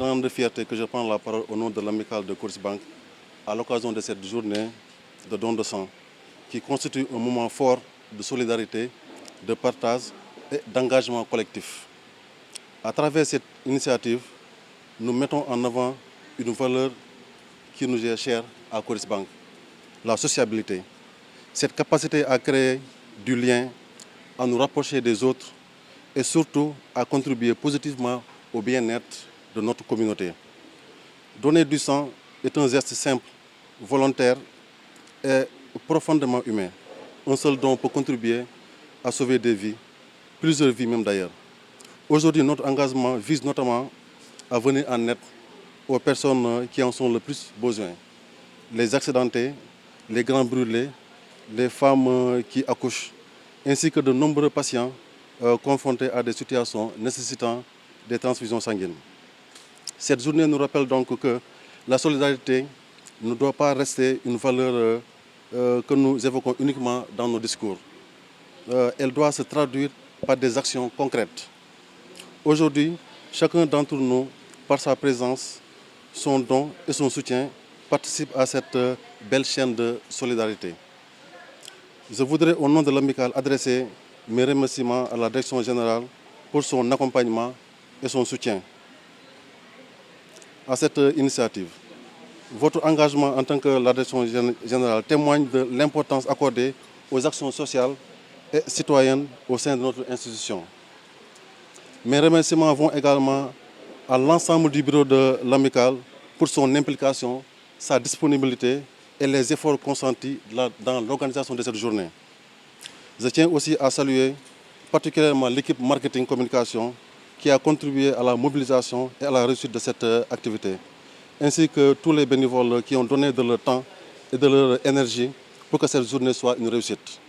grande fierté que je prends la parole au nom de l'amicale de Coris Bank à l'occasion de cette journée de don de sang qui constitue un moment fort de solidarité, de partage et d'engagement collectif. À travers cette initiative, nous mettons en avant une valeur qui nous est chère à Coris Bank, la sociabilité. Cette capacité à créer du lien, à nous rapprocher des autres et surtout à contribuer positivement au bien-être de notre communauté. Donner du sang est un geste simple, volontaire et profondément humain. Un seul don peut contribuer à sauver des vies, plusieurs vies même d'ailleurs. Aujourd'hui, notre engagement vise notamment à venir en aide aux personnes qui en ont le plus besoin. Les accidentés, les grands brûlés, les femmes qui accouchent, ainsi que de nombreux patients confrontés à des situations nécessitant des transfusions sanguines. Cette journée nous rappelle donc que la solidarité ne doit pas rester une valeur que nous évoquons uniquement dans nos discours. Elle doit se traduire par des actions concrètes. Aujourd'hui, chacun d'entre nous, par sa présence, son don et son soutien, participe à cette belle chaîne de solidarité. Je voudrais, au nom de l'amicale, adresser mes remerciements à la Direction générale pour son accompagnement et son soutien à cette initiative. Votre engagement en tant que la Direction générale témoigne de l'importance accordée aux actions sociales et citoyennes au sein de notre institution. Mes remerciements vont également à l'ensemble du bureau de l'amicale pour son implication, sa disponibilité et les efforts consentis dans l'organisation de cette journée. Je tiens aussi à saluer particulièrement l'équipe marketing communication qui a contribué à la mobilisation et à la réussite de cette activité, ainsi que tous les bénévoles qui ont donné de leur temps et de leur énergie pour que cette journée soit une réussite.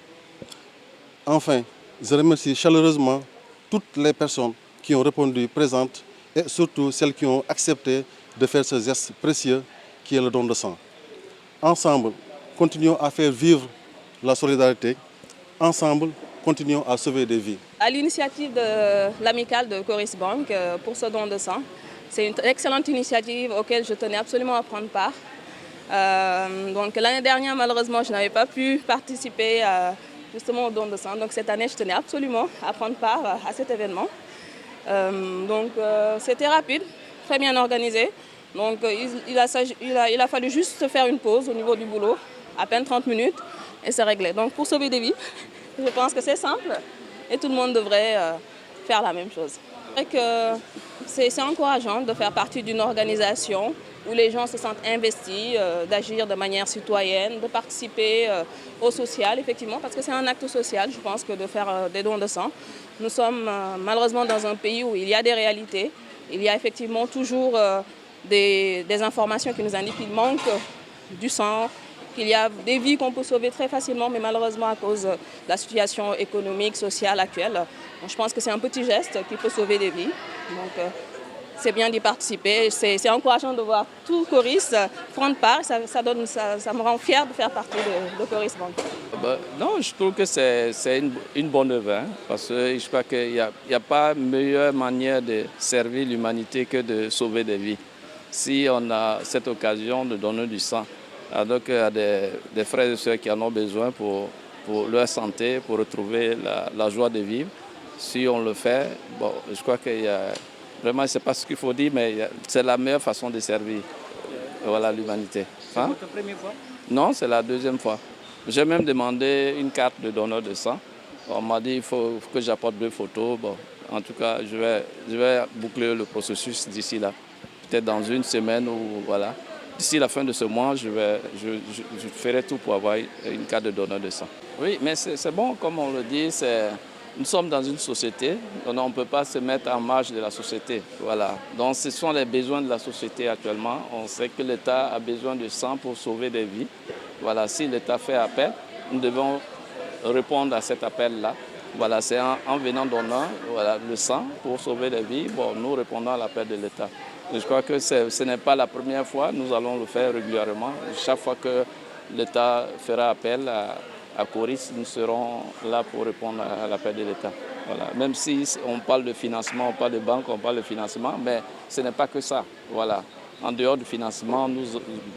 Enfin, je remercie chaleureusement toutes les personnes qui ont répondu présentes et surtout celles qui ont accepté de faire ce geste précieux qui est le don de sang. Ensemble, continuons à faire vivre la solidarité. Ensemble, continuons à sauver des vies. À l'initiative de l'amicale de Coris Bank pour ce don de sang, c'est une excellente initiative auquel je tenais absolument à prendre part. Donc l'année dernière, malheureusement, je n'avais pas pu participer justement au don de sang. Donc cette année, je tenais absolument à prendre part à cet événement. C'était rapide, très bien organisé. Donc il a fallu juste faire une pause au niveau du boulot, à peine 30 minutes, et c'est réglé. Donc pour sauver des vies, je pense que c'est simple et tout le monde devrait faire la même chose. C'est encourageant de faire partie d'une organisation où les gens se sentent investis, d'agir de manière citoyenne, de participer au social, effectivement, parce que c'est un acte social, je pense, que de faire des dons de sang. Nous sommes malheureusement dans un pays où il y a des réalités, il y a effectivement toujours des informations qui nous indiquent qu'il manque du sang, qu'il y a des vies qu'on peut sauver très facilement, mais malheureusement à cause de la situation économique, sociale actuelle. Donc, je pense que c'est un petit geste qui peut sauver des vies. Donc c'est bien d'y participer. C'est encourageant de voir tout Coris prendre part. Ça me rend fière de faire partie de Coris Bank. Non, je trouve que c'est une bonne œuvre, hein, parce que je crois qu'il n'y a pas meilleure manière de servir l'humanité que de sauver des vies. Si on a cette occasion de donner du sang, donc il y a des frères et sœurs qui en ont besoin pour leur santé, pour retrouver la joie de vivre. Si on le fait, bon, je crois qu'il y a vraiment, je ne sais pas ce qu'il faut dire, mais c'est la meilleure façon de servir l'humanité. C'est votre première fois? Non, c'est la deuxième fois. J'ai même demandé une carte de donneur de sang. On m'a dit qu'il faut que j'apporte 2 photos. Bon, en tout cas, je vais boucler le processus d'ici là. Peut-être dans une semaine ou voilà. D'ici la fin de ce mois, je ferai tout pour avoir une carte de donneur de sang. Oui, mais c'est bon, comme on le dit, nous sommes dans une société, donc on ne peut pas se mettre en marge de la société. Voilà. Donc ce sont les besoins de la société actuellement. On sait que l'État a besoin de sang pour sauver des vies. Voilà. Si l'État fait appel, nous devons répondre à cet appel-là. Voilà, c'est en venant donner le sang pour sauver des vies. Bon, nous répondons à l'appel de l'État. Je crois que ce n'est pas la première fois, nous allons le faire régulièrement. Chaque fois que l'État fera appel à Coris, nous serons là pour répondre à l'appel de l'État. Voilà. Même si on parle de financement, on parle de banque, on parle de financement, mais ce n'est pas que ça. Voilà. En dehors du financement, nous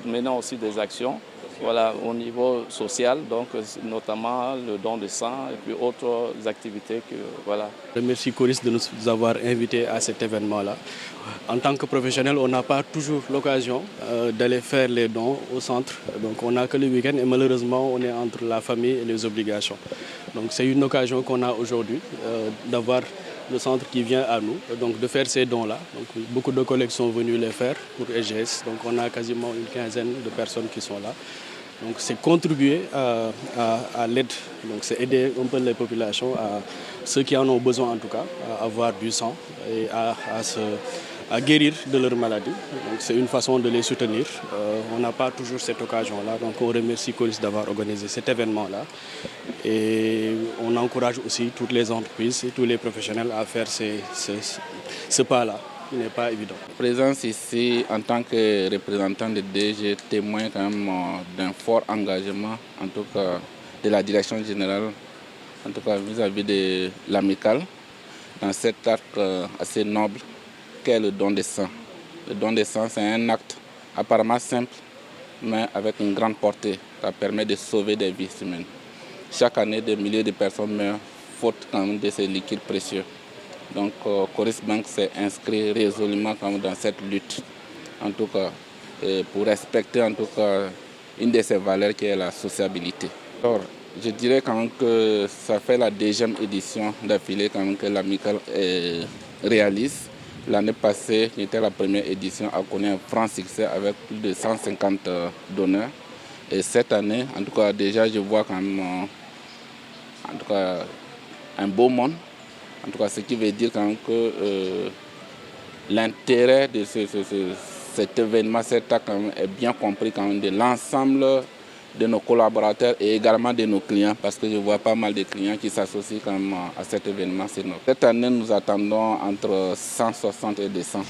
menons aussi des actions, voilà, au niveau social, donc notamment le don de sang et puis autres activités que voilà. Je remercie Coris de nous avoir invités à cet événement-là. En tant que professionnel, on n'a pas toujours l'occasion d'aller faire les dons au centre. Donc on n'a que le week-end et malheureusement on est entre la famille et les obligations. Donc c'est une occasion qu'on a aujourd'hui d'avoir le centre qui vient à nous, donc de faire ces dons-là. Donc beaucoup de collègues sont venus les faire pour EGS. Donc on a quasiment une quinzaine de personnes qui sont là. Donc c'est contribuer à l'aide, donc c'est aider un peu les populations, ceux qui en ont besoin en tout cas, à avoir du sang et à guérir de leur maladie. Donc c'est une façon de les soutenir. On n'a pas toujours cette occasion-là, donc on remercie Coris d'avoir organisé cet événement-là. Et on encourage aussi toutes les entreprises et tous les professionnels à faire ce pas-là, qui n'est pas évident. Présence ici en tant que représentant de DG témoin quand même d'un fort engagement, en tout cas de la direction générale, en tout cas vis-à-vis de l'amicale, dans cet acte assez noble qu'est le don de sang. Le don de sang, c'est un acte apparemment simple, mais avec une grande portée. Ça permet de sauver des vies humaines. Chaque année, des milliers de personnes meurent faute quand même de ces liquides précieux. Donc, Coris Bank s'est inscrit résolument quand même dans cette lutte, en tout cas, pour respecter en tout cas une de ces valeurs qui est la sociabilité. Alors, je dirais quand même que ça fait la deuxième édition d'affilée quand même que l'amicale réalise. L'année passée, qui était la première édition, a connu un franc succès avec plus de 150 donneurs. Et cette année, en tout cas, déjà, je vois quand même en tout cas, un beau monde. En tout cas, ce qui veut dire quand même que l'intérêt de cet événement, cet acte quand même, est bien compris quand même de l'ensemble de nos collaborateurs et également de nos clients, parce que je vois pas mal de clients qui s'associent quand même à cet événement. Cette année, nous attendons entre 160 et 200.